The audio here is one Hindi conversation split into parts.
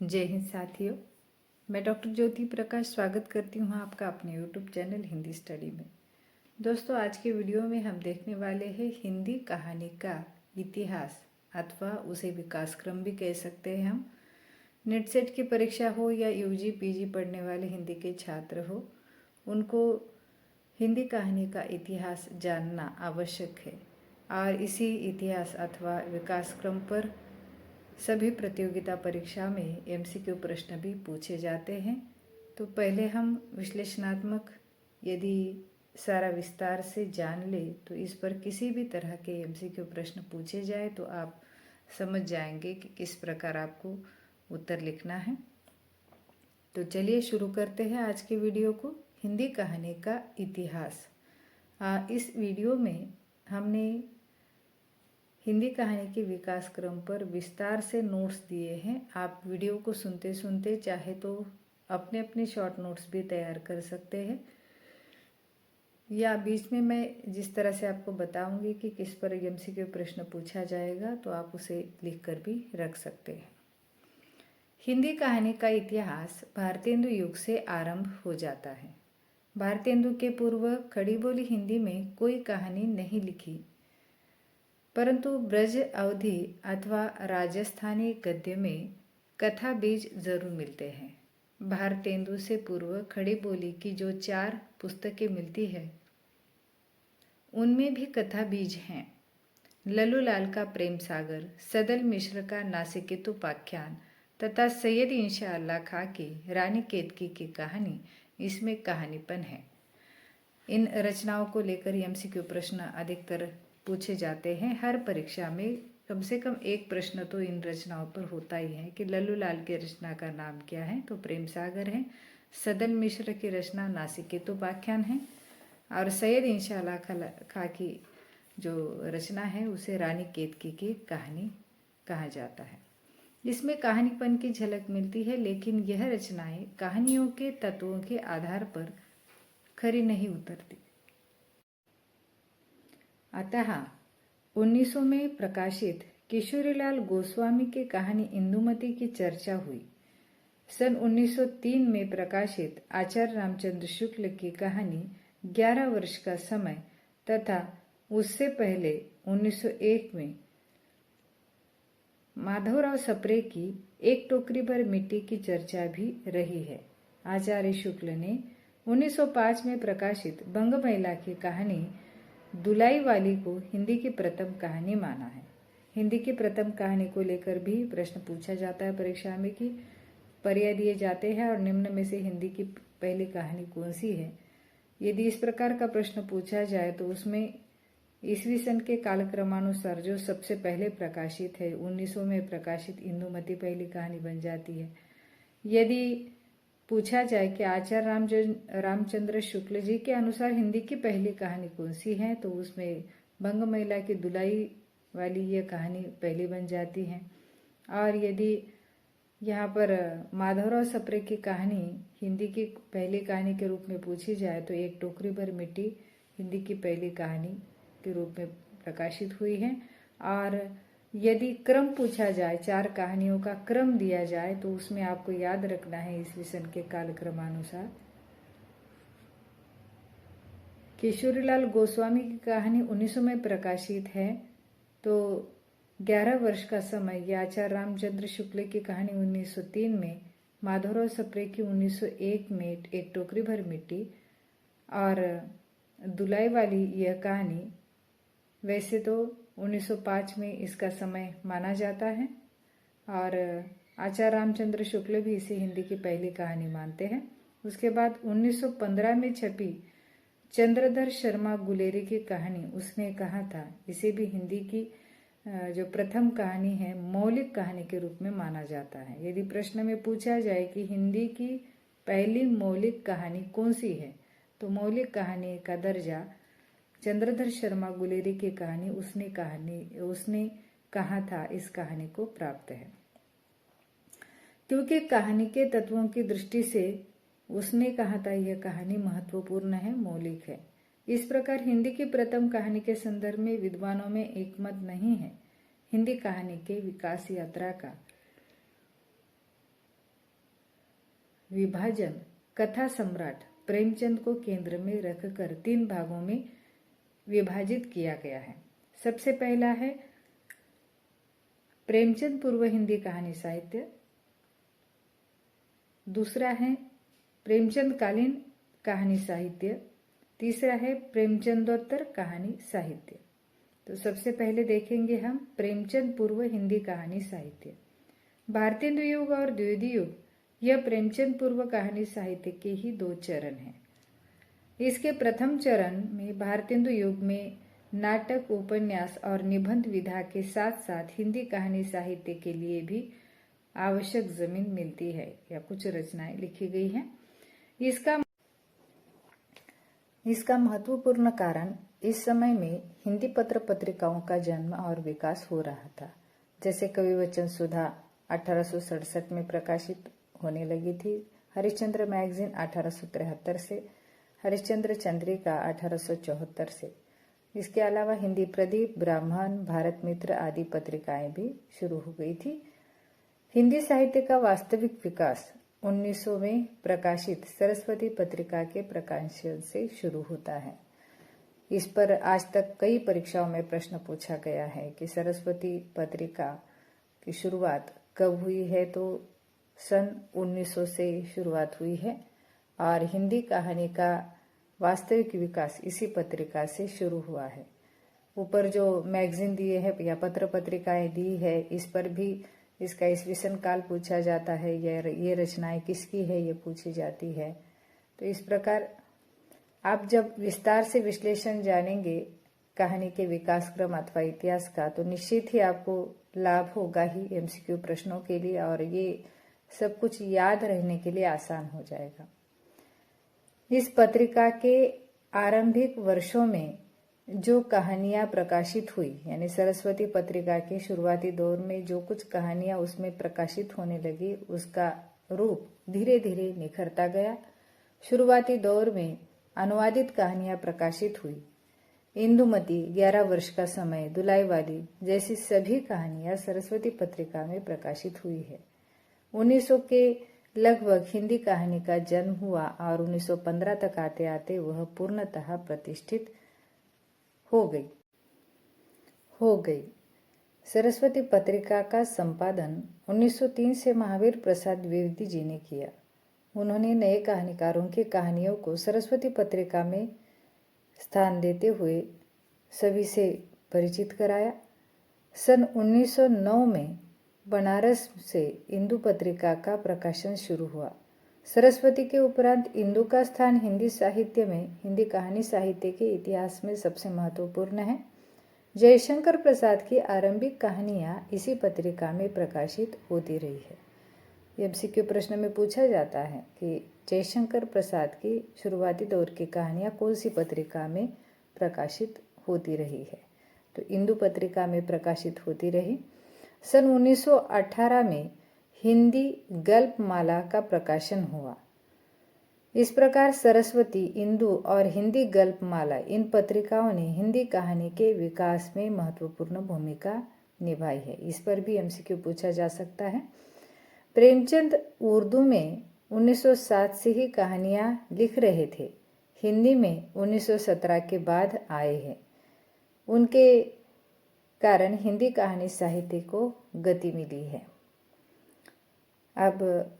जय हिंद साथियों, मैं डॉक्टर ज्योति प्रकाश स्वागत करती हूँ आपका अपने यूट्यूब चैनल हिंदी स्टडी में। दोस्तों, आज के वीडियो में हम देखने वाले हैं हिंदी कहानी का इतिहास अथवा उसे विकास क्रम भी कह सकते हैं हम। नेट सेट की परीक्षा हो या यूजी पीजी पढ़ने वाले हिंदी के छात्र हो, उनको हिंदी कहानी का इतिहास जानना आवश्यक है। और इसी इतिहास अथवा विकास क्रम पर सभी प्रतियोगिता परीक्षा में एमसीक्यू प्रश्न भी पूछे जाते हैं। तो पहले हम विश्लेषणात्मक यदि सारा विस्तार से जान ले तो इस पर किसी भी तरह के एमसीक्यू प्रश्न पूछे जाए तो आप समझ जाएंगे कि किस प्रकार आपको उत्तर लिखना है। तो चलिए शुरू करते हैं आज के वीडियो को। हिंदी कहानी का इतिहास। इस वीडियो में हमने हिंदी कहानी के विकास क्रम पर विस्तार से नोट्स दिए हैं। आप वीडियो को सुनते सुनते चाहे तो अपने अपने शॉर्ट नोट्स भी तैयार कर सकते हैं, या बीच में मैं जिस तरह से आपको बताऊंगी कि किस पर एमसीक्यू प्रश्न पूछा जाएगा तो आप उसे लिखकर भी रख सकते हैं। हिंदी कहानी का इतिहास भारतेंदु युग से आरंभ हो जाता है। भारतेंदु के पूर्व खड़ी बोली हिंदी में कोई कहानी नहीं लिखी, परंतु ब्रज अवधि अथवा राजस्थानी गद्य में कथा बीज जरूर मिलते हैं। भारतेंदु से पूर्व खड़ी बोली की जो 4 पुस्तकें मिलती है उनमें भी कथा बीज हैं। लल्लूलाल का प्रेम सागर, सदल मिश्र का नासिकेतुपाख्यान तथा सैयद इंशाअल्लाह खां की रानी केतकी की कहानी इसमें कहानीपन है। इन रचनाओं को लेकर एमसीक्यू प्रश्न अधिकतर पूछे जाते हैं। हर परीक्षा में कम से कम एक प्रश्न तो इन रचनाओं पर होता ही है कि लल्लूलाल की रचना का नाम क्या है, तो प्रेम सागर है। सदल मिश्र की रचना नासिकेतुपाख्यान है और सैयद इंशाअल्लाह खां की जो रचना है उसे रानी केतकी की कहानी कहा जाता है। इसमें कहानीपन की झलक मिलती है, लेकिन यह रचनाएं कहानियों के तत्वों के आधार पर खरी नहीं उतरती। अतः 1900 में प्रकाशित किशोरीलाल गोस्वामी की कहानी इंदुमती की चर्चा हुई। सन 1903 में प्रकाशित आचार्य रामचंद्र शुक्ल की कहानी 11 वर्ष का समय तथा उससे पहले 1901 में माधवराव सप्रे की एक टोकरी भर मिट्टी की चर्चा भी रही है। आचार्य शुक्ल ने 1905 में प्रकाशित बंग महिला की कहानी दुलाई वाली को हिंदी की प्रथम कहानी माना है। हिंदी की प्रथम कहानी को लेकर भी प्रश्न पूछा जाता है परीक्षा में कि पर्याय दिए जाते हैं और निम्न में से हिंदी की पहली कहानी कौन सी है। यदि इस प्रकार का प्रश्न पूछा जाए तो उसमें ईसवी सन के कालक्रमानुसार जो सबसे पहले प्रकाशित है 1900 में प्रकाशित इंदुमती पहली कहानी बन जाती है। यदि पूछा जाए कि आचार्य रामचंद्र शुक्ल जी के अनुसार हिंदी की पहली कहानी कौन सी है तो उसमें बंग महिला की दुलाई वाली यह कहानी पहली बन जाती है। और यदि यहाँ पर माधवराव सप्रे की कहानी हिंदी की पहली कहानी के रूप में पूछी जाए तो एक टोकरी भर मिट्टी हिंदी की पहली कहानी के रूप में प्रकाशित हुई है। और यदि क्रम पूछा जाए, 4 कहानियों का क्रम दिया जाए तो उसमें आपको याद रखना है ईसवी सन के कालक्रमानुसार किशोरीलाल गोस्वामी की कहानी 1900 में प्रकाशित है तो 11 वर्ष का समय यह आचार्य रामचंद्र शुक्ल की कहानी 1903 में, माधवराव सप्रे की 1901 में एक टोकरी भर मिट्टी और दुलाई वाली यह कहानी वैसे तो 1905 में इसका समय माना जाता है और आचार्य रामचंद्र शुक्ल भी इसे हिंदी की पहली कहानी मानते हैं। उसके बाद 1915 में छपी चंद्रधर शर्मा गुलेरी की कहानी उसने कहा था, इसे भी हिंदी की जो प्रथम कहानी है मौलिक कहानी के रूप में माना जाता है। यदि प्रश्न में पूछा जाए कि हिंदी की पहली मौलिक कहानी कौन सी है तो मौलिक कहानी का दर्जा चंद्रधर शर्मा गुलेरी की कहानी उसने कहा था इस कहानी को प्राप्त है, क्योंकि कहानी के तत्वों की दृष्टि से उसने कहा था यह कहानी महत्वपूर्ण है, मौलिक है। इस प्रकार हिंदी की प्रथम कहानी के संदर्भ में विद्वानों में एकमत नहीं है। हिंदी कहानी के विकास यात्रा का विभाजन कथा सम्राट प्रेमचंद को केंद्र में रखकर 3 भागों में विभाजित किया गया है। सबसे पहला है प्रेमचंद पूर्व हिंदी कहानी साहित्य, दूसरा है प्रेमचंद कालीन कहानी साहित्य, तीसरा है प्रेमचंदोत्तर कहानी साहित्य। तो सबसे पहले देखेंगे हम प्रेमचंद पूर्व हिंदी कहानी साहित्य। भारतेंदु युग और द्विवेदी युग यह प्रेमचंद पूर्व कहानी साहित्य के ही 2 चरण हैं। इसके प्रथम चरण में भारतेंदु युग में नाटक, उपन्यास और निबंध विधा के साथ साथ हिंदी कहानी साहित्य के लिए भी आवश्यक जमीन मिलती है या कुछ रचनाएं लिखी गई हैं। इसका महत्वपूर्ण कारण इस समय में हिंदी पत्र पत्रिकाओं का जन्म और विकास हो रहा था। जैसे कवि वचन सुधा 1867 में प्रकाशित होने लगी थी, हरिश्चंद्र मैगजीन 1873 से, हरिश्चंद्र चंद्रिका 1874 से। इसके अलावा हिंदी प्रदीप, ब्राह्मण, भारत मित्र आदि पत्रिकाएं भी शुरू हो गई थी। हिंदी साहित्य का वास्तविक विकास 1900 में प्रकाशित सरस्वती पत्रिका के प्रकाशन से शुरू होता है। इस पर आज तक कई परीक्षाओं में प्रश्न पूछा गया है कि सरस्वती पत्रिका की शुरुआत कब हुई है, तो सन 1900 से शुरुआत हुई है और हिंदी कहानी का वास्तविक विकास इसी पत्रिका से शुरू हुआ है। ऊपर जो मैगजीन दिए हैं या पत्र पत्रिकाएं दी है, इस पर भी इसका ईस्वीसन काल पूछा जाता है, ये रचनाएं किसकी है ये पूछी जाती है। तो इस प्रकार आप जब विस्तार से विश्लेषण जानेंगे कहानी के विकास क्रम अथवा इतिहास का, तो निश्चित ही आपको लाभ होगा ही एमसीक्यू प्रश्नों के लिए, और ये सब कुछ याद रहने के लिए आसान हो जाएगा। इस पत्रिका के आरंभिक वर्षों में जो कहानियां प्रकाशित हुई, यानी सरस्वती पत्रिका के शुरुआती दौर में जो कुछ कहानियां उसमें प्रकाशित होने लगी, उसका रूप धीरे धीरे निखरता गया। शुरुआती दौर में अनुवादित कहानियां प्रकाशित हुई। इंदुमती, 11 वर्ष का समय, दुलाईवाली जैसी सभी कहानियां सरस्वती पत्रिका में प्रकाशित हुई है। 1900 के लगभग हिंदी कहानी का जन्म हुआ और 1915 तक आते आते वह पूर्णतः प्रतिष्ठित हो गई। सरस्वती पत्रिका का संपादन 1903 से महावीर प्रसाद द्विवेदी जी ने किया। उन्होंने नए कहानीकारों की कहानियों को सरस्वती पत्रिका में स्थान देते हुए सभी से परिचित कराया। सन 1909 में बनारस से इंदु पत्रिका का प्रकाशन शुरू हुआ। सरस्वती के उपरांत इंदु का स्थान हिंदी साहित्य में, हिंदी कहानी साहित्य के इतिहास में सबसे महत्वपूर्ण है। जयशंकर प्रसाद की आरंभिक कहानियां इसी पत्रिका में प्रकाशित होती रही है। एमसीक्यू प्रश्न में पूछा जाता है कि जयशंकर प्रसाद की शुरुआती दौर की कहानियां कौन सी पत्रिका में प्रकाशित होती रही है, तो इंदु पत्रिका में प्रकाशित होती रही। सन 1918 में हिंदी गल्पमाला का प्रकाशन हुआ। इस प्रकार सरस्वती, इंदु और हिंदी गल्पमाला, इन पत्रिकाओं ने हिंदी कहानी के विकास में महत्वपूर्ण भूमिका निभाई है। इस पर भी एमसीक्यू पूछा जा सकता है। प्रेमचंद उर्दू में 1907 से ही कहानियां लिख रहे थे, हिंदी में 1917 के बाद आए हैं। उनके कारण हिंदी कहानी साहित्य को गति मिली है। अब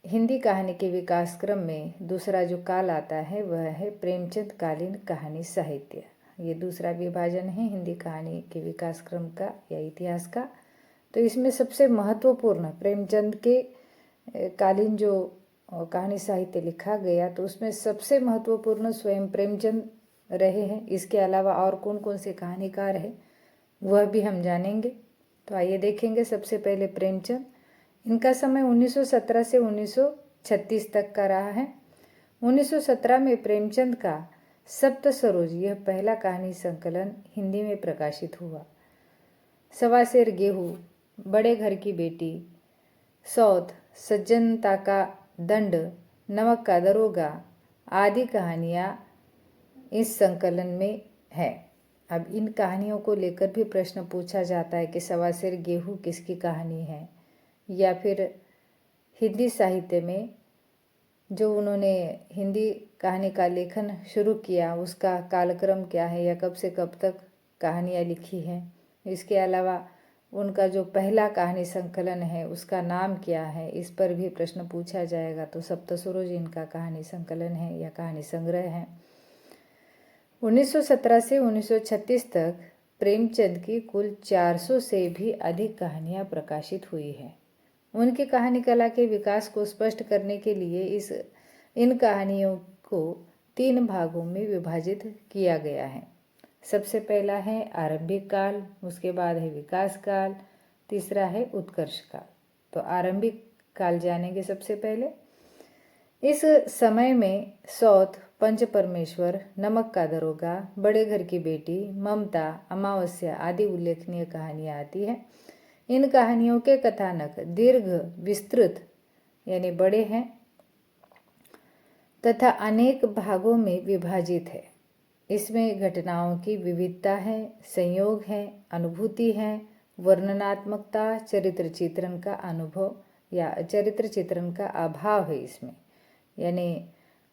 हिंदी कहानी के विकास क्रम में दूसरा जो काल आता है वह है प्रेमचंद कालीन कहानी साहित्य। ये दूसरा विभाजन है हिंदी कहानी के विकास क्रम का या इतिहास का। तो इसमें सबसे महत्वपूर्ण प्रेमचंद के कालीन जो कहानी साहित्य लिखा गया, तो उसमें सबसे महत्वपूर्ण स्वयं प्रेमचंद रहे हैं। इसके अलावा और कौन कौन से कहानीकार हैं वह भी हम जानेंगे। तो आइए देखेंगे। सबसे पहले प्रेमचंद, इनका समय 1917 से 1936 तक का रहा है। 1917 में प्रेमचंद का सप्त सरोज, यह पहला कहानी संकलन हिंदी में प्रकाशित हुआ। सवा सेर गेहूँ, बड़े घर की बेटी, सौत, सज्जनता का दंड, नमक का दरोगा आदि कहानियाँ इस संकलन में है। अब इन कहानियों को लेकर भी प्रश्न पूछा जाता है कि सवा सेर गेहूँ किसकी कहानी है, या फिर हिंदी साहित्य में जो उन्होंने हिंदी कहानी का लेखन शुरू किया उसका कालक्रम क्या है या कब से कब तक कहानियाँ लिखी हैं। इसके अलावा उनका जो पहला कहानी संकलन है उसका नाम क्या है, इस पर भी प्रश्न पूछा जाएगा। तो सप्तसुरोज इनका कहानी संकलन है या कहानी संग्रह है। 1917 से 1936 तक प्रेमचंद की कुल 400 से भी अधिक कहानियाँ प्रकाशित हुई हैं। उनकी कहानी कला के विकास को स्पष्ट करने के लिए इन कहानियों को 3 भागों में विभाजित किया गया है। सबसे पहला है आरंभिक काल, उसके बाद है विकास काल, तीसरा है उत्कर्ष काल। तो आरंभिक काल जानेंगे सबसे पहले। इस समय में सौत, पंच परमेश्वर, नमक का दरोगा, बड़े घर की बेटी, ममता, अमावस्या आदि उल्लेखनीय कहानियाँ आती हैं। इन कहानियों के कथानक दीर्घ, विस्तृत यानी बड़े हैं तथा अनेक भागों में विभाजित है। इसमें घटनाओं की विविधता है, संयोग है, अनुभूति है, वर्णनात्मकता, चरित्र चित्रण का अनुभव या चरित्र चित्रण का अभाव है इसमें, यानी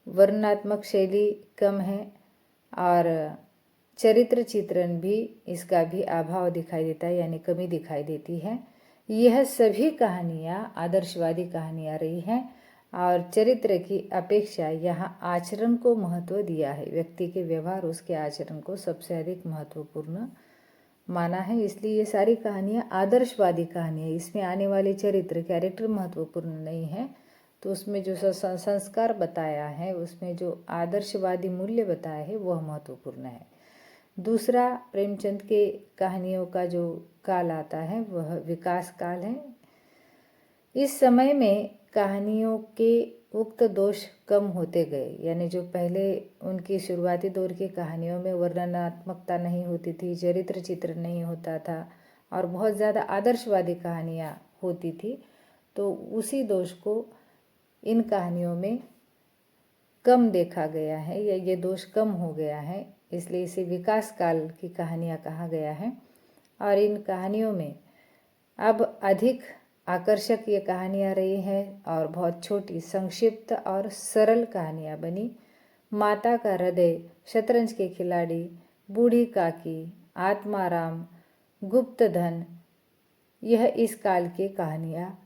वर्णनात्मक शैली कम है और चरित्र चित्रण भी इसका भी अभाव दिखाई देता है, यानी कमी दिखाई देती है। यह सभी कहानियाँ आदर्शवादी कहानियाँ रही हैं और चरित्र की अपेक्षा यहाँ आचरण को महत्व दिया है। व्यक्ति के व्यवहार, उसके आचरण को सबसे अधिक महत्वपूर्ण माना है, इसलिए ये सारी कहानियाँ आदर्शवादी कहानियाँ। इसमें आने वाले चरित्र, कैरेक्टर महत्वपूर्ण नहीं है, तो उसमें जो संस्कार बताया है, उसमें जो आदर्शवादी मूल्य बताया है वह महत्वपूर्ण है। दूसरा प्रेमचंद के कहानियों का जो काल आता है वह विकास काल है। इस समय में कहानियों के उक्त दोष कम होते गए, यानी जो पहले उनकी शुरुआती दौर की कहानियों में वर्णनात्मकता नहीं होती थी, चरित्र चित्र नहीं होता था और बहुत ज़्यादा आदर्शवादी कहानियाँ होती थी, तो उसी दोष को इन कहानियों में कम देखा गया है या ये दोष कम हो गया है, इसलिए इसे विकास काल की कहानियाँ कहा गया है। और इन कहानियों में अब अधिक आकर्षक ये कहानियाँ रही हैं और बहुत छोटी, संक्षिप्त और सरल कहानियाँ बनी। माता का हृदय, शतरंज के खिलाड़ी, बूढ़ी काकी, आत्माराम, गुप्त धन, यह इस काल की कहानियाँ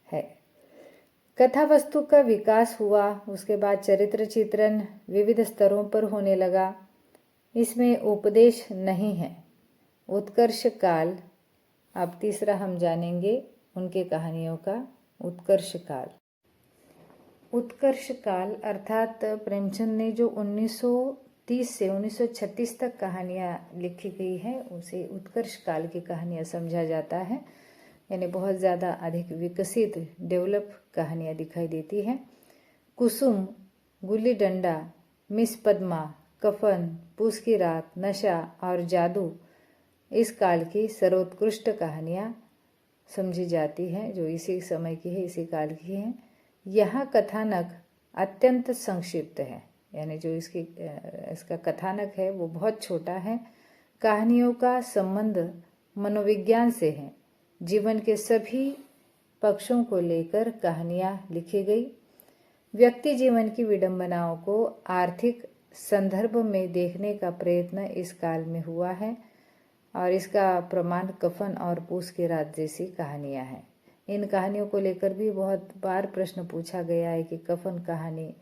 है। कथा वस्तु का विकास हुआ, उसके बाद चरित्र चित्रण विविध स्तरों पर होने लगा। इसमें उपदेश नहीं है। उत्कर्ष काल, अब तीसरा हम जानेंगे उनके कहानियों का उत्कर्ष काल। उत्कर्ष काल अर्थात प्रेमचंद ने जो 1930 से 1936 तक कहानियाँ लिखी गई है उसे उत्कर्ष काल की कहानियाँ समझा जाता है, यानी बहुत ज़्यादा अधिक विकसित, डेवलप कहानियाँ दिखाई देती हैं। कुसुम, गुल्ली डंडा, मिस पद्मा, कफन, पूस की रात, नशा और जादू इस काल की सर्वोत्कृष्ट कहानियाँ समझी जाती हैं, जो इसी समय की है, इसी काल की है। यहाँ कथानक अत्यंत संक्षिप्त है, यानी जो इसका कथानक है वो बहुत छोटा है। कहानियों का संबंध मनोविज्ञान से है। जीवन के सभी पक्षों को लेकर कहानियाँ लिखी गई। व्यक्ति जीवन की विडंबनाओं को आर्थिक संदर्भ में देखने का प्रयत्न इस काल में हुआ है और इसका प्रमाण कफन और पूस की रात जैसी कहानियाँ हैं। इन कहानियों को लेकर भी बहुत बार प्रश्न पूछा गया है कि कफन कहानी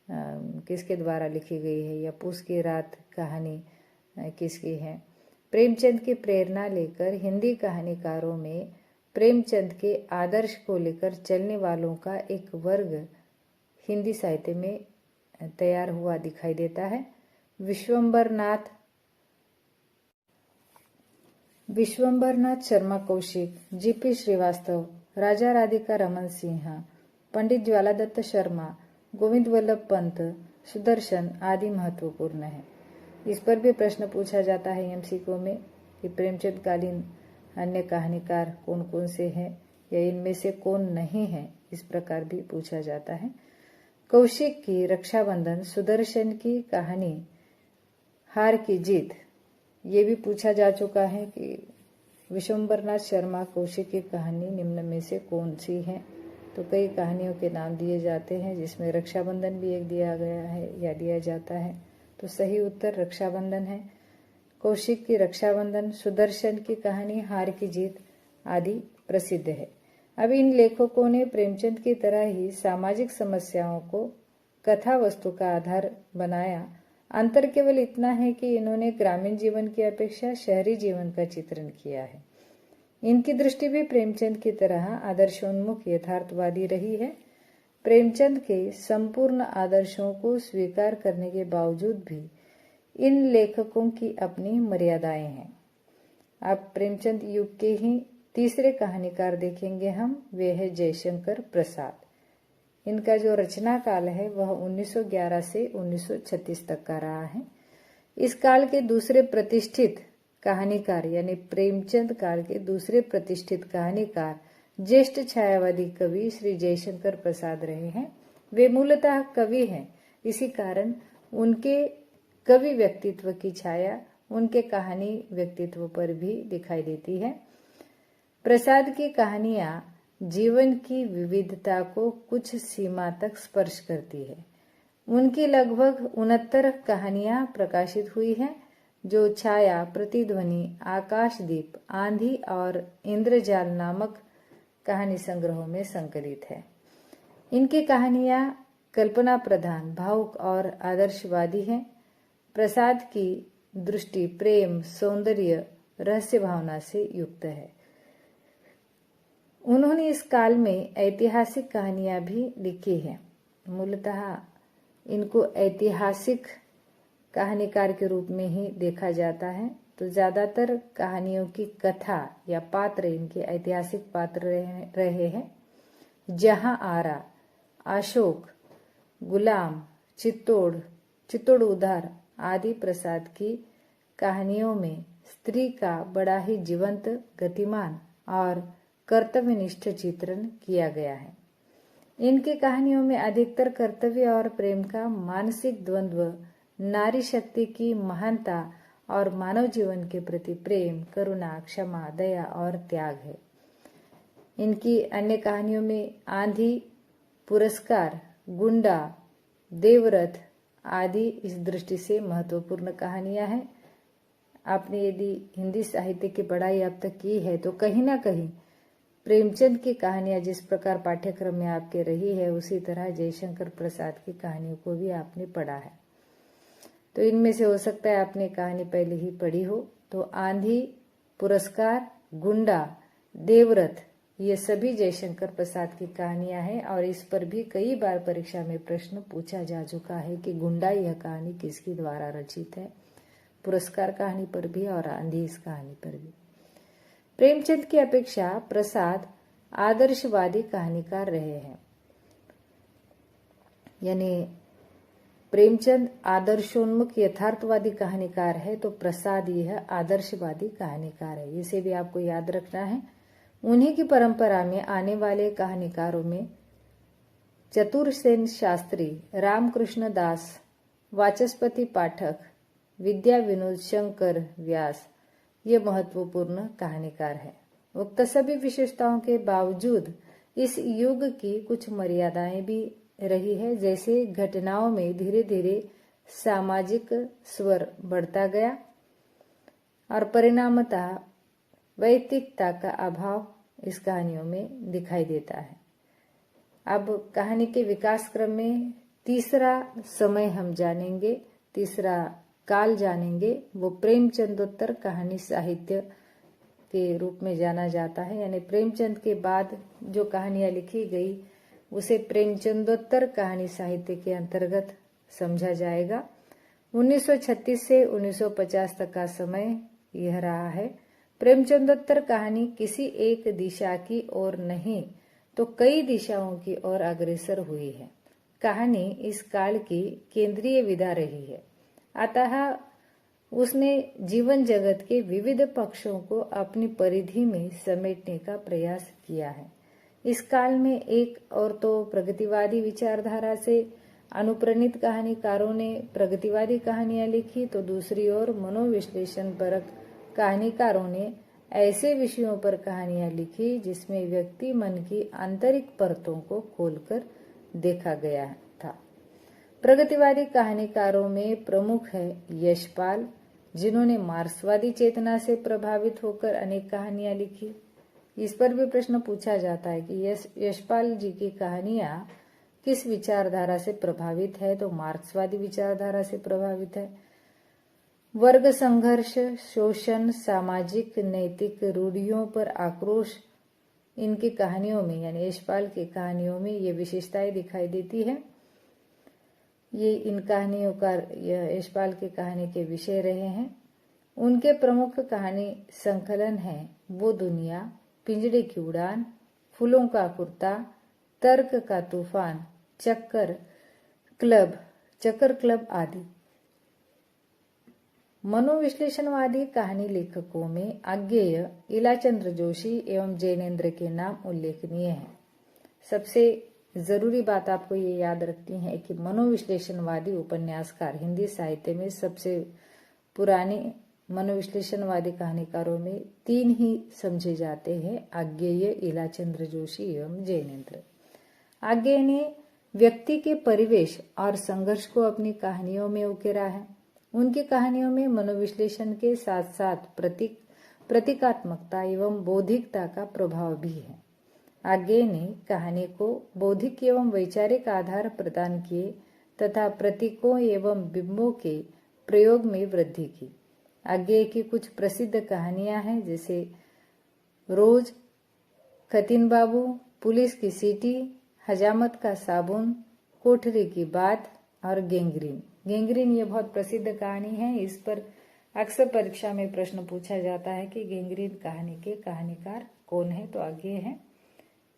किसके द्वारा लिखी गई है या पूस की रात कहानी किसकी है। प्रेमचंद की प्रेरणा लेकर हिंदी कहानीकारों में प्रेमचंद के आदर्श को लेकर चलने वालों का एक वर्ग हिंदी साहित्य में तैयार हुआ दिखाई देता है। विश्वंभरनाथ शर्मा कौशिक, जीपी श्रीवास्तव, राजा राधिका रमन सिंह, पंडित ज्वालादत्त शर्मा, गोविंद वल्लभ पंत, सुदर्शन आदि महत्वपूर्ण है। इस पर भी प्रश्न पूछा जाता है एमसीक्यू में कि प्रेमचंद कालीन अन्य कहानीकार कौन कौन से हैं या इनमें से कौन नहीं है, इस प्रकार भी पूछा जाता है। कौशिक की रक्षाबंधन, सुदर्शन की कहानी हार की जीत, ये भी पूछा जा चुका है कि विश्वंभरनाथ शर्मा कौशिक की कहानी निम्न में से कौन सी है। तो कई कहानियों के नाम दिए जाते हैं, जिसमें रक्षाबंधन भी एक दिया गया है या दिया जाता है। तो सही उत्तर रक्षाबंधन है। कौशिक की रक्षाबंधन, सुदर्शन की कहानी हार की जीत आदि प्रसिद्ध है। अब इन लेखकों ने प्रेमचंद की तरह ही सामाजिक समस्याओं को कथा वस्तु का आधार बनाया। अंतर केवल इतना है कि इन्होंने ग्रामीण जीवन की अपेक्षा शहरी जीवन का चित्रण किया है। इनकी दृष्टि भी प्रेमचंद की तरह आदर्शोन्मुख यथार्थवादी रही है। प्रेमचंद के संपूर्ण आदर्शों को स्वीकार करने के बावजूद भी इन लेखकों की अपनी मर्यादाएं हैं। अब प्रेमचंद युग के ही तीसरे कहानीकार देखेंगे हम, वे है जयशंकर प्रसाद। इनका जो रचना काल है वह 1911 से 1936 तक का रहा है। इस काल के दूसरे प्रतिष्ठित कहानीकार यानी प्रेमचंद काल के दूसरे प्रतिष्ठित कहानीकार ज्येष्ठ छायावादी कवि श्री जयशंकर प्रसाद रहे हैं। वे मूलतः कवि हैं, इसी कारण उनके कवि व्यक्तित्व की छाया उनके कहानी व्यक्तित्व पर भी दिखाई देती है। प्रसाद की कहानियां जीवन की विविधता को कुछ सीमा तक स्पर्श करती है। उनकी लगभग 69 कहानियां प्रकाशित हुई हैं, जो छाया, प्रतिध्वनि, आकाशदीप, आंधी और इंद्रजाल नामक कहानी संग्रहों में संकलित है। इनकी कहानियां कल्पना प्रधान, भावुक और आदर्शवादी हैं। प्रसाद की दृष्टि प्रेम, सौंदर्य, रहस्य भावना से युक्त है। उन्होंने इस काल में ऐतिहासिक कहानियां भी लिखी हैं। मूलतः इनको ऐतिहासिक कहानीकार के रूप में ही देखा जाता है। तो ज्यादातर कहानियों की कथा या पात्र इनके ऐतिहासिक पात्र रहे हैं। जहां आरा, अशोक, गुलाम, चित्तौड़ उधार आदि प्रसाद की कहानियों में स्त्री का बड़ा ही जीवंत, गतिमान और कर्तव्यनिष्ठ चित्रण किया गया है। इनकी कहानियों में अधिकतर कर्तव्य और प्रेम का मानसिक द्वंद्व, नारी शक्ति की महानता और मानव जीवन के प्रति प्रेम, करुणा, क्षमा, दया और त्याग है। इनकी अन्य कहानियों में आंधी, पुरस्कार, गुंडा, देवरथ आदि इस दृष्टि से महत्वपूर्ण कहानियां हैं। आपने यदि हिंदी साहित्य की पढ़ाई अब तक की है तो कहीं ना कहीं प्रेमचंद की कहानियां जिस प्रकार पाठ्यक्रम में आपके रही है, उसी तरह जयशंकर प्रसाद की कहानियों को भी आपने पढ़ा है। तो इनमें से हो सकता है आपने कहानी पहले ही पढ़ी हो। तो आंधी, पुरस्कार, गुंडा, देवरथ ये सभी जयशंकर प्रसाद की कहानियां हैं और इस पर भी कई बार परीक्षा में प्रश्न पूछा जा चुका है कि गुंडा यह कहानी किसके द्वारा रचित है। पुरस्कार कहानी पर भी और आंधी इस कहानी पर भी। प्रेमचंद की अपेक्षा प्रसाद आदर्शवादी कहानीकार रहे हैं। यानी प्रेमचंद आदर्शोन्मुख यथार्थवादी कहानीकार है, तो प्रसाद यह आदर्शवादी कहानीकार है। इसे भी आपको याद रखना है। उन्हीं की परंपरा में आने वाले कहानीकारों में चतुरसेन शास्त्री, रामकृष्ण दास, वाचस्पति पाठक, विद्या विनोद शंकर व्यास ये महत्वपूर्ण कहानीकार है। उक्त सभी विशेषताओं के बावजूद इस युग की कुछ मर्यादाएं भी रही है। जैसे घटनाओं में धीरे धीरे सामाजिक स्वर बढ़ता गया और परिणामतः वैयक्तिकता का अभाव इस कहानियों में दिखाई देता है। अब कहानी के विकास क्रम में तीसरा समय हम जानेंगे, तीसरा काल जानेंगे, वो प्रेमचंदोत्तर कहानी साहित्य के रूप में जाना जाता है। यानी प्रेमचंद के बाद जो कहानियां लिखी गई उसे प्रेमचंदोत्तर कहानी साहित्य के अंतर्गत समझा जाएगा। 1936 से 1950 तक का समय यह रहा है। प्रेमचंदोत्तर कहानी किसी एक दिशा की ओर नहीं तो कई दिशाओं की ओर अग्रसर हुई है। कहानी इस काल की केंद्रीय विधा रही है, अतः उसने जीवन जगत के विविध पक्षों को अपनी परिधि में समेटने का प्रयास किया है। इस काल में एक और तो प्रगतिवादी विचारधारा से अनुप्राणित कहानीकारों ने प्रगतिवादी कहानियां लिखी, तो दूसरी ओर मनोविश्लेषण परक कहानीकारों ने ऐसे विषयों पर कहानियां लिखी जिसमें व्यक्ति मन की आंतरिक परतों को खोलकर देखा गया था। प्रगतिवादी कहानीकारों में प्रमुख है यशपाल, जिन्होंने मार्क्सवादी चेतना से प्रभावित होकर अनेक कहानियां लिखी। इस पर भी प्रश्न पूछा जाता है कि यशपाल जी की कहानियां किस विचारधारा से प्रभावित है, तो मार्क्सवादी विचारधारा से प्रभावित है। वर्ग संघर्ष, शोषण, सामाजिक नैतिक रूढ़ियों पर आक्रोश इनकी कहानियों में यानी यशपाल की कहानियों में ये विशेषताएं दिखाई देती है। ये इन कहानियों का यशपाल की कहानी के विषय रहे हैं। उनके प्रमुख कहानी संकलन है वो दुनिया, पिंजड़े की उड़ान, फूलों का कुर्ता, तर्क का तूफान, चक्कर क्लब आदि। मनोविश्लेषणवादी कहानी लेखकों में आज्ञेय, इलाचंद्र जोशी एवं जैनेन्द्र के नाम उल्लेखनीय हैं। सबसे जरूरी बात आपको ये याद रखनी है कि मनोविश्लेषणवादी उपन्यासकार हिंदी साहित्य में सबसे पुराने मनोविश्लेषणवादी कहानीकारों में 3 ही समझे जाते हैं, आज्ञेय, इलाचंद्र जोशी एवं जैनेन्द्र। आज्ञेय ने व्यक्ति के परिवेश और संघर्ष को अपनी कहानियों में उकेरा है। उनकी कहानियों में मनोविश्लेषण के साथ साथ प्रतीकात्मकता एवं बौद्धिकता का प्रभाव भी है। आज्ञेय ने कहानी को बौद्धिक एवं वैचारिक आधार प्रदान किए तथा प्रतीकों एवं बिंबों के प्रयोग में वृद्धि की। आज्ञेय की कुछ प्रसिद्ध कहानियां हैं, जैसे रोज, खतीन बाबू, पुलिस की सीटी, हजामत का साबुन, कोठरी की बात और गैंग्रीन। गैंग्रीन ये बहुत प्रसिद्ध कहानी है। इस पर अक्सर परीक्षा में प्रश्न पूछा जाता है कि गैंग्रीन कहानी के कहानीकार कौन है, तो आज्ञेय है।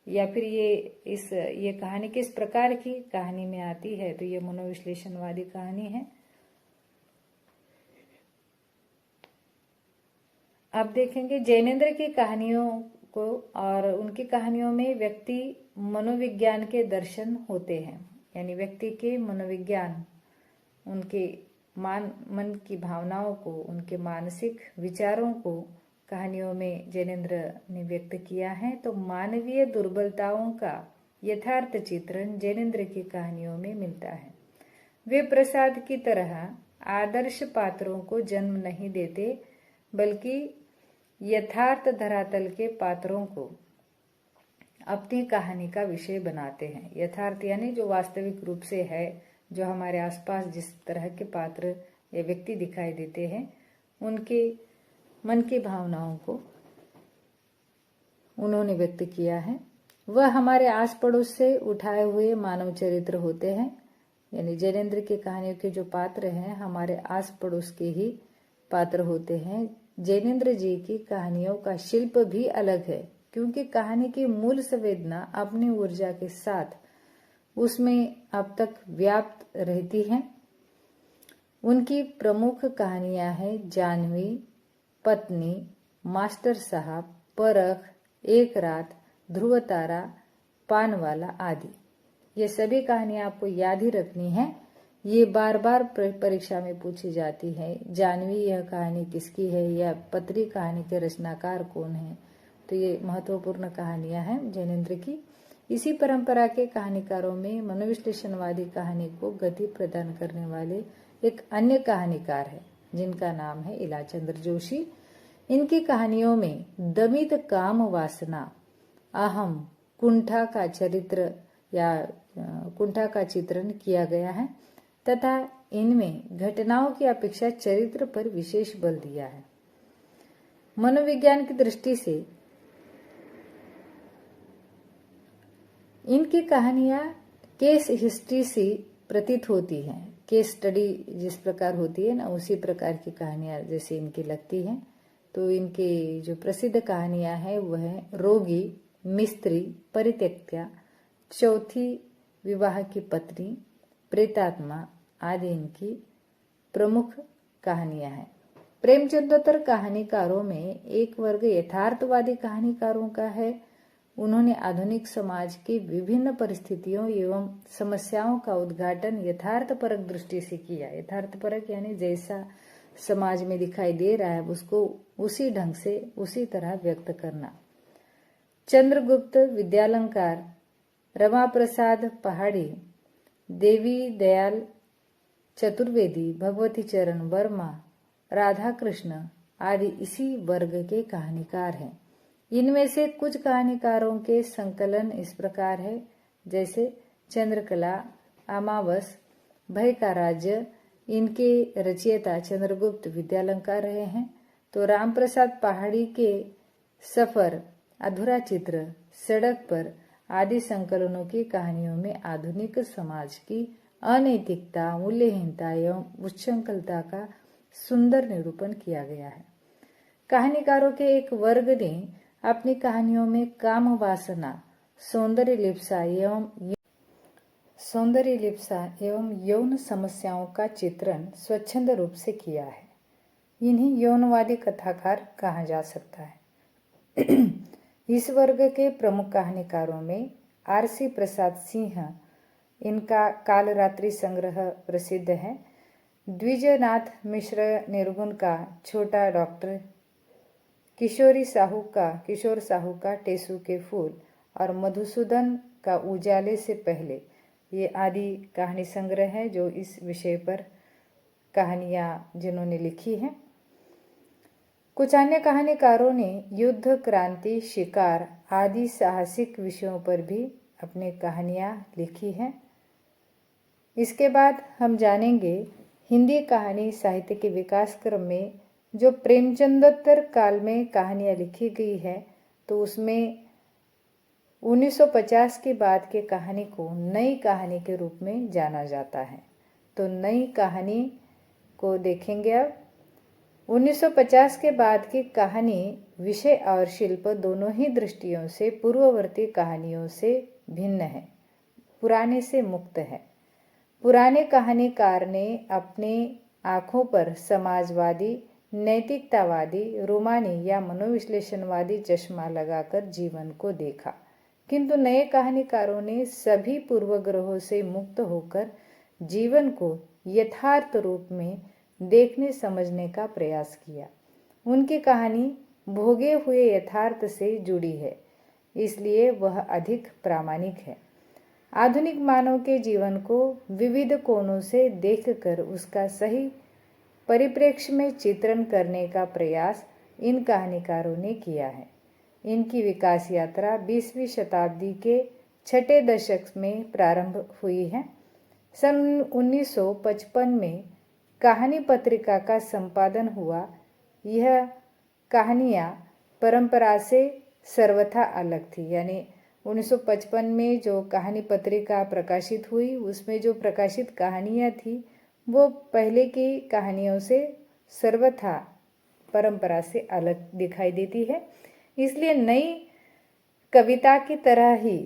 या फिर ये कहानी किस प्रकार की कहानी में आती है, तो ये मनोविश्लेषणवादी कहानी है। अब देखेंगे जैनेन्द्र की कहानियों को, और उनकी कहानियों में व्यक्ति मनोविज्ञान के दर्शन होते हैं, यानी व्यक्ति के मनोविज्ञान, उनके मन की भावनाओं को, उनके मानसिक विचारों को कहानियों में जैनेन्द्र ने व्यक्त किया है। तो मानवीय दुर्बलताओं का यथार्थ चित्रण जैनेन्द्र की कहानियों में मिलता है। वे प्रसाद की तरह आदर्श पात्रों को जन्म नहीं देते, बल्कि यथार्थ धरातल के पात्रों को अपनी कहानी का विषय बनाते हैं। यथार्थ यानी जो वास्तविक रूप से है, जो हमारे आसपास जिस तरह के पात्र या व्यक्ति दिखाई देते हैं, उनके मन की भावनाओं को उन्होंने व्यक्त किया है। वह हमारे आस पड़ोस से उठाए हुए मानव चरित्र होते हैं, यानी जैनेन्द्र की कहानियों के जो पात्र हैं हमारे आस पड़ोस के ही पात्र होते हैं। जैनेन्द्र जी की कहानियों का शिल्प भी अलग है, क्योंकि कहानी की मूल संवेदना अपनी ऊर्जा के साथ उसमें अब तक व्याप्त रहती है। उनकी प्रमुख कहानियां हैं जानवी, पत्नी, मास्टर साहब, परख, एक रात, ध्रुव तारा, पानवाला आदि। ये सभी कहानियां आपको याद ही रखनी है, ये बार बार परीक्षा में पूछी जाती है। जानवी यह कहानी किसकी है, या पत्री कहानी के रचनाकार कौन है, तो ये महत्वपूर्ण कहानियां हैं जैनेन्द्र की। इसी परंपरा के कहानीकारों में मनोविश्लेषणवादी कहानी को गति प्रदान करने वाले एक अन्य कहानीकार है, जिनका नाम है इलाचंद्र जोशी। इनकी कहानियों में दमित काम वासना, अहम, कुंठा का चरित्र या कुंठा का चित्रण किया गया है तथा इनमें घटनाओं की अपेक्षा चरित्र पर विशेष बल दिया है। मनोविज्ञान की दृष्टि से इनकी कहानियां केस हिस्ट्री से प्रतीत होती हैं। केस स्टडी जिस प्रकार होती है ना, उसी प्रकार की कहानियां जैसे इनकी लगती हैं। तो इनकी जो प्रसिद्ध कहानियां हैं वह है रोगी, मिस्त्री, परित्यक्ता, चौथी विवाह की पत्नी, प्रेतात्मा आदि इनकी प्रमुख कहानियां हैं। प्रेमचंदोत्तर कहानीकारों में एक वर्ग यथार्थवादी कहानीकारों का है। उन्होंने आधुनिक समाज की विभिन्न परिस्थितियों एवं समस्याओं का उद्घाटन यथार्थपरक दृष्टि से किया। यथार्थपरक यानी जैसा समाज में दिखाई दे रहा है उसको उसी ढंग से उसी तरह व्यक्त करना। चंद्रगुप्त विद्यालंकार, रमा प्रसाद पहाड़ी, देवी दयाल चतुर्वेदी, भगवती चरण वर्मा, राधा कृष्ण आदि इसी वर्ग के कहानीकार हैं। इनमें से कुछ कहानीकारों के संकलन इस प्रकार है, जैसे चंद्रकला, अमावस, भय का राज्य, इनके रचयिता चंद्रगुप्त विद्यालंकार रहे हैं। तो राम प्रसाद पहाड़ी के सफर, अधूरा चित्र, सड़क पर आदि संकलनों की कहानियों में आधुनिक समाज की अनैतिकता, मूल्यहीनता एवं उच्छृंखलता का सुंदर निरूपण किया गया है। कहानीकारों के एक वर्ग ने अपनी कहानियों में काम वासना, सौंदर्य लिप्सा एवं यौन समस्याओं का चित्रण स्वच्छंद रूप से किया है। इन्हें यौनवादी कथाकार कहा जा सकता है। इस वर्ग के प्रमुख कहानीकारों में आर.सी. प्रसाद सिंह, इनका कालरात्रि संग्रह प्रसिद्ध है। द्विजनाथ मिश्र निर्गुण का छोटा डॉक्टर, किशोर साहू का टेसू के फूल और मधुसूदन का उजाले से पहले, ये आदि कहानी संग्रह है जो इस विषय पर कहानियां जिन्होंने लिखी हैं। कुछ अन्य कहानीकारों ने युद्ध, क्रांति, शिकार आदि साहसिक विषयों पर भी अपनी कहानियां लिखी हैं। इसके बाद हम जानेंगे हिंदी कहानी साहित्य के विकास क्रम में जो प्रेमचंदोत्तर काल में कहानियां लिखी गई है, तो उसमें 1950 के बाद के कहानी को नई कहानी के रूप में जाना जाता है। तो नई कहानी को देखेंगे अब। 1950 के बाद की कहानी विषय और शिल्प दोनों ही दृष्टियों से पूर्ववर्ती कहानियों से भिन्न है, पुराने से मुक्त है। पुराने कहानीकार ने अपने आंखों पर समाजवादी, नैतिकतावादी, रोमानी या मनोविश्लेषणवादी चश्मा लगाकर जीवन को देखा, किंतु नए कहानीकारों ने सभी पूर्वग्रहों से मुक्त होकर जीवन को यथार्थ रूप में देखने समझने का प्रयास किया। उनकी कहानी भोगे हुए यथार्थ से जुड़ी है, इसलिए वह अधिक प्रामाणिक है। आधुनिक मानव के जीवन को विविध कोणों से देखकर उसका सही परिप्रेक्ष्य में चित्रण करने का प्रयास इन कहानीकारों ने किया है। इनकी विकास यात्रा 20वीं शताब्दी के छठे दशक में प्रारंभ हुई है। सन 1955 में कहानी पत्रिका का संपादन हुआ। यह कहानियाँ परंपरा से सर्वथा अलग थी, यानी 1955 में जो कहानी पत्रिका प्रकाशित हुई उसमें जो प्रकाशित कहानियाँ थी वो पहले की कहानियों से सर्वथा परंपरा से अलग दिखाई देती है। इसलिए नई कविता की तरह ही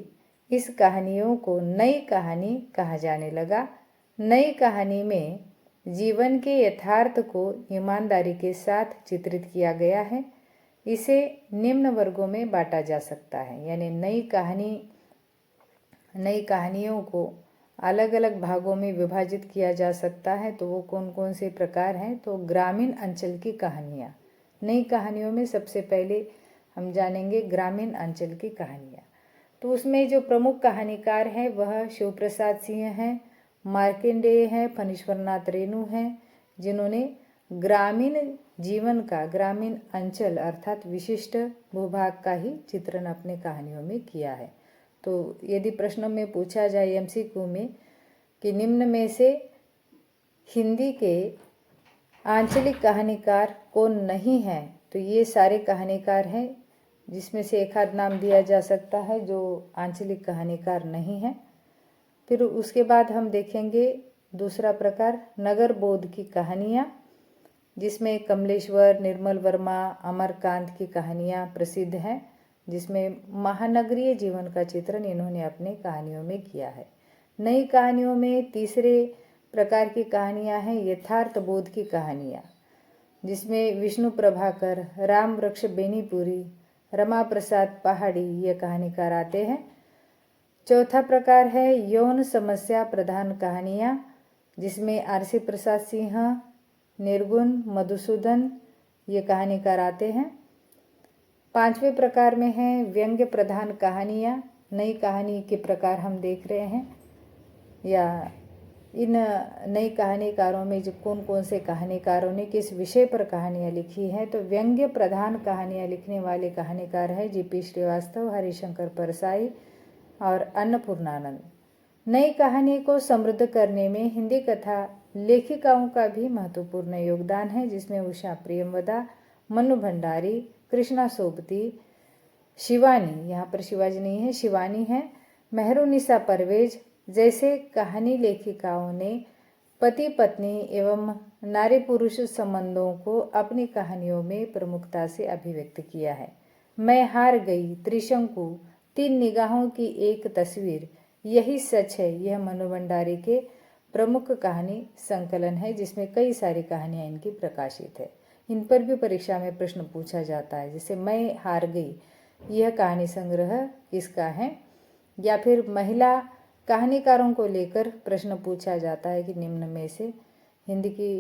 इस कहानियों को नई कहानी कहा जाने लगा। नई कहानी में जीवन के यथार्थ को ईमानदारी के साथ चित्रित किया गया है। इसे निम्न वर्गों में बांटा जा सकता है, यानी नई कहानियों को अलग अलग भागों में विभाजित किया जा सकता है। तो वो कौन कौन से प्रकार हैं? तो ग्रामीण अंचल की कहानियाँ। नई कहानियों में सबसे पहले हम जानेंगे ग्रामीण अंचल की कहानियाँ। तो उसमें जो प्रमुख कहानीकार हैं वह शिव प्रसाद सिंह हैं, मार्कंडेय हैं, फणीश्वरनाथ रेणु हैं, जिन्होंने ग्रामीण जीवन का, ग्रामीण अंचल अर्थात विशिष्ट भूभाग का ही चित्रण अपने कहानियों में किया है। तो यदि प्रश्न में पूछा जाए एमसीक्यू में कि निम्न में से हिंदी के आंचलिक कहानीकार कौन नहीं है, तो ये सारे कहानीकार हैं, जिसमें से एक आध नाम दिया जा सकता है जो आंचलिक कहानीकार नहीं है। फिर उसके बाद हम देखेंगे दूसरा प्रकार नगर बोध की कहानियाँ, जिसमें कमलेश्वर, निर्मल वर्मा, अमरकांत की कहानियाँ प्रसिद्ध हैं, जिसमें महानगरीय जीवन का चित्रण इन्होंने अपने कहानियों में किया है। नई कहानियों में तीसरे प्रकार की कहानियाँ हैं यथार्थ बोध की कहानियाँ, जिसमें विष्णु प्रभाकर, राम वृक्ष बेनीपुरी, रमा प्रसाद पहाड़ी ये कहानीकार आते हैं। चौथा प्रकार है यौन समस्या प्रधान कहानियाँ, जिसमें आर.सी. प्रसाद सिंह, निर्गुण, मधुसूदन ये कहानीकार आते हैं। 5वें प्रकार में है व्यंग्य प्रधान कहानियाँ। नई कहानी के प्रकार हम देख रहे हैं, या इन नई कहानीकारों में जो कौन कौन से कहानीकारों ने किस विषय पर कहानियाँ लिखी हैं। तो व्यंग्य प्रधान कहानियाँ लिखने वाले कहानीकार हैं जीपी श्रीवास्तव, हरिशंकर परसाई और अन्नपूर्णानंद। नई कहानी को समृद्ध करने में हिंदी कथा लेखिकाओं का भी महत्वपूर्ण योगदान है, जिसमें उषा प्रियमवदा, मनु भंडारी, कृष्णा सोबती, शिवानी, यहाँ पर शिवाजी नहीं है, शिवानी है, मेहरुनिसा परवेज जैसे कहानी लेखिकाओं ने पति पत्नी एवं नारी पुरुष संबंधों को अपनी कहानियों में प्रमुखता से अभिव्यक्त किया है। मैं हार गई, त्रिशंकु, 3 निगाहों की एक तस्वीर, यही सच है, यह मनु भंडारी के प्रमुख कहानी संकलन है, जिसमें कई सारी कहानियां इनकी प्रकाशित है। इन पर भी परीक्षा में प्रश्न पूछा जाता है। जैसे मैं हार गई, यह कहानी संग्रह किसका है? या फिर महिला कहानीकारों को लेकर प्रश्न पूछा जाता है कि निम्न में से हिंदी की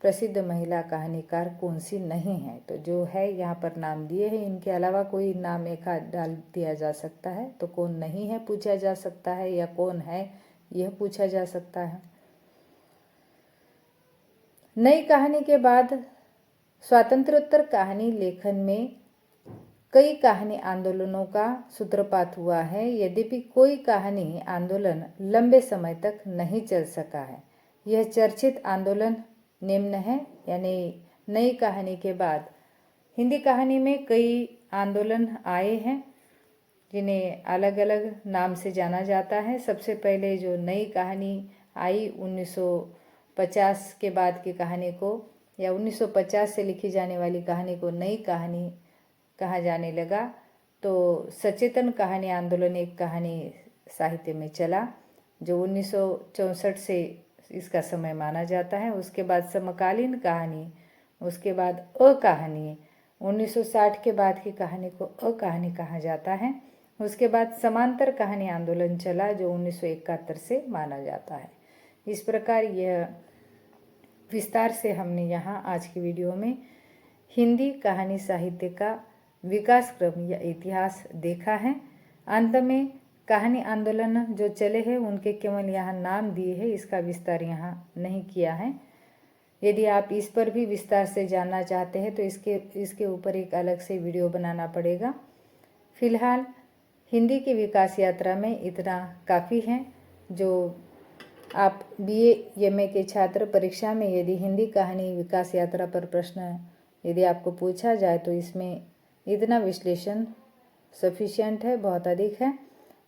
प्रसिद्ध महिला कहानीकार कौन सी नहीं है। तो जो है यहाँ पर नाम दिए हैं, इनके अलावा कोई नाम एक डाल दिया जा सकता है। तो कौन नहीं है पूछा जा सकता है, या कौन है यह पूछा जा सकता है। नई कहानी के बाद स्वातंत्र्योत्तर कहानी लेखन में कई कहानी आंदोलनों का सूत्रपात हुआ है। यद्यपि कोई कहानी आंदोलन लंबे समय तक नहीं चल सका है। यह चर्चित आंदोलन निम्न है, यानी नई कहानी के बाद हिंदी कहानी में कई आंदोलन आए हैं, जिन्हें अलग अलग नाम से जाना जाता है। सबसे पहले जो नई कहानी आई 1950 के बाद की कहानी को, या 1950 से लिखी जाने वाली कहानी को नई कहानी कहा जाने लगा। तो सचेतन कहानी आंदोलन एक कहानी साहित्य में चला, जो 1964 से इसका समय माना जाता है। उसके बाद समकालीन कहानी, उसके बाद अकहानी, 1960 के बाद की कहानी को अकहानी कहा जाता है। उसके बाद समांतर कहानी आंदोलन चला, जो 1971 से माना जाता है। इस प्रकार यह विस्तार से हमने यहाँ आज की वीडियो में हिंदी कहानी साहित्य का विकास क्रम या इतिहास देखा है। अंत में कहानी आंदोलन जो चले हैं उनके केवल यहाँ नाम दिए हैं, इसका विस्तार यहाँ नहीं किया है। यदि आप इस पर भी विस्तार से जानना चाहते हैं तो इसके ऊपर एक अलग से वीडियो बनाना पड़ेगा। फिलहाल हिंदी की विकास यात्रा में इतना काफ़ी है। जो आप BA MA के छात्र परीक्षा में यदि हिंदी कहानी विकास यात्रा पर प्रश्न यदि आपको पूछा जाए तो इसमें इतना विश्लेषण सफिशिएंट है, बहुत अधिक है।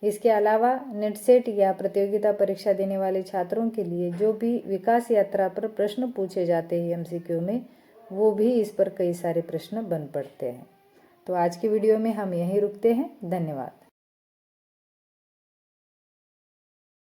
इसके अलावा नेट सेट या प्रतियोगिता परीक्षा देने वाले छात्रों के लिए जो भी विकास यात्रा पर प्रश्न पूछे जाते हैं MCQ में, वो भी इस पर कई सारे प्रश्न बन पड़ते हैं। तो आज की वीडियो में हम यहीं रुकते हैं। धन्यवाद।